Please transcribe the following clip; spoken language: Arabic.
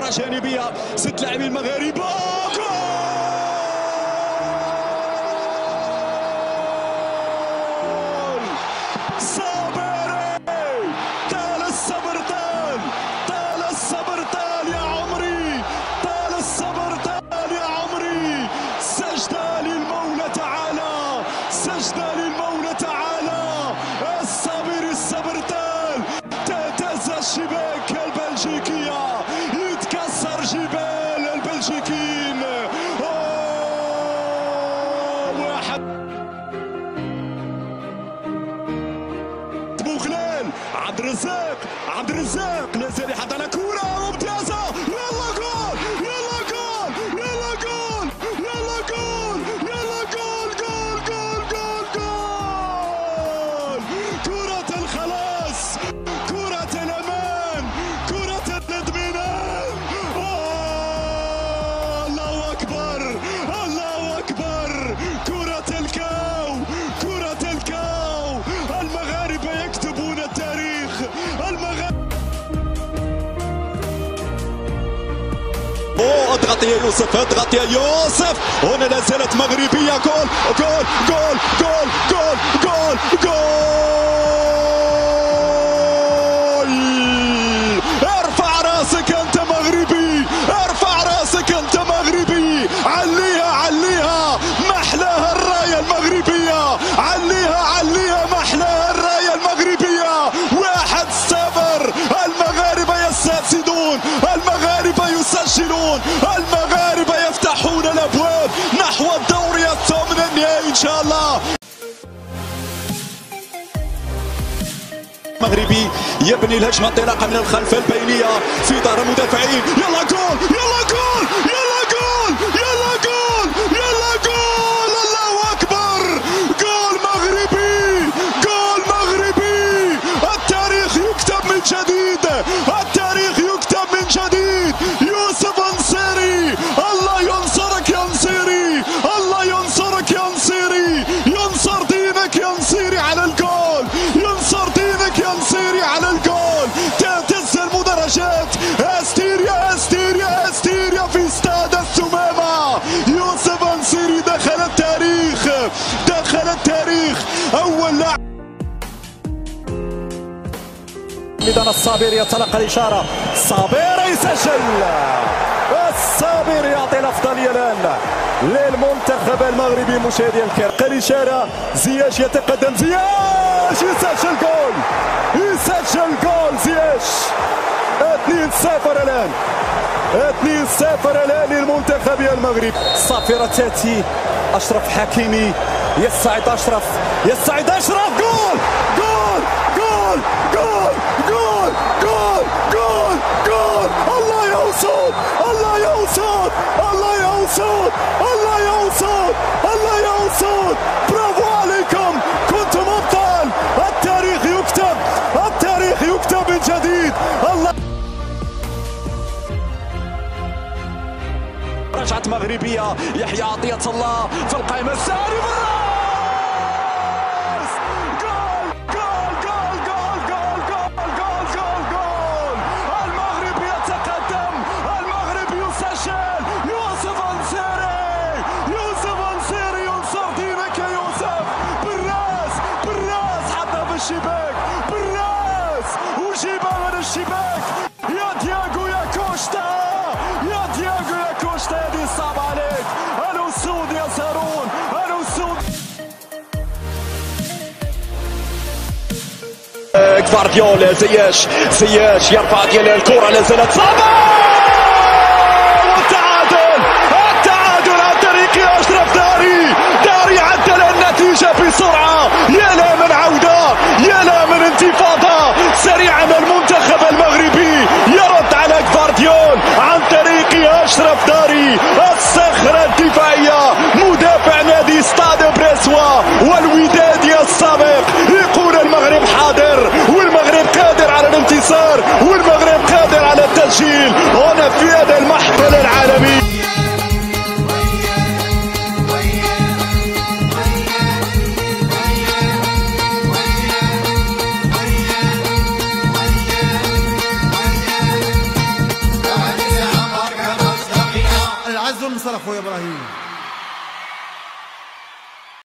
كرة جانبية 6 لاعبين مغاربة. صابري طال الصبر طال الصبر يا عمري، طال الصبر يا عمري. سجدة للمولى تعالى، سجدة للمولى تعالى. الصابري الصبر تهتز الشباك البلجيكية، يتكسر جبال البلجيكيين. واحد بوخلال عبد الرزاق لازال يحط على كرة ممتازة. يلا جول يلا جول يلا جول يلا جول يلا جول جول جول جول جول. كرة الخلاص، كرة الأمان، كرة الاطمئنان. الله أكبر الله أكبر. كرة الكاو، كرة الكاو. المغاربة يكتبون التاريخ. اضغط يا يوسف، اضغط يا يوسف. هنا لا زالت مغربية. جول جول جول جول جول جول جول. ارفع راسك انت مغربي، ارفع راسك انت مغربي. عليها عليها محلاها الراية المغربية، عليها عليها محلاها الراية المغربية. 1-0. المغاربة يستسدون، المغاربة يسجلون، المغاربة يفتحون الابواب نحو الدوري الثامن النهائي ان شاء الله. مغربي يبني الهجمة انطلاقا من الخلف البينية في دار المدافعين. يلا جول يلا جول يلا جول يلا جول يلا جول. الله اكبر. جول مغربي، جول مغربي. التاريخ يكتب من جديد، التاريخ يكتب من جديد. يوسف نصيري، الله ينصرك يا نصيري، الله ينصرك يا نصيري. ينصر دينك يا نصيري على الجول، ينصر دينك يا نصيري على الجول. تهتز المدرجات. استيريا استيريا استيريا في استاد الثمامة. يوسف نصيري دخل التاريخ، دخل التاريخ. اول لاعب ميدان. الصابر يتلقى الاشاره، الصابر يسجل. الصابر يعطي الافضليه الان للمنتخب المغربي. مشاهدينا الكرام الاشاره، زياش يتقدم، زياش يسجل جول، يسجل جول زياش. 2-0 الان، 2-0 الان للمنتخب المغربي. الصافره تاتي، اشرف حكيمي، يسعد اشرف، يسعد اشرف. جول جول جول جول جول جول جول جول. الله يا وسود، الله يا وسود، الله يا وسود، الله يا وسود، الله يا وسود. برافو عليكم، كنتم ابطال. التاريخ يكتب، التاريخ يكتب من جديد. الله. رجعت مغربية، يحيى عطية الله في القائمة الثانية. الشباك بالراس وجيبها من الشباك. يا دياغو يا كوشتا، يا دياغو يا كوشتا. هذه صعبة عليك. الأسود يسارون، الأسود. غفارديول، زياش يرفع ديال الكرة، لا زالت صعبة. والتعادل، التعادل عن طريق أشرف داري عدل النتيجة بسرعة. يا لا من عودة، يا لا من انتفاضة سريعة من المنتخب المغربي. يرد على غفارديول عن طريق أشرف داري. الصخرة الدفاعية، مدافع نادي ستاد بريسوا والودادي السابق، يقول المغرب حاضر، والمغرب قادر على الانتصار، والمغرب قادر على التسجيل هنا في هذا المحفل العالمي. Yeah. حصل اخويا ابراهيم؟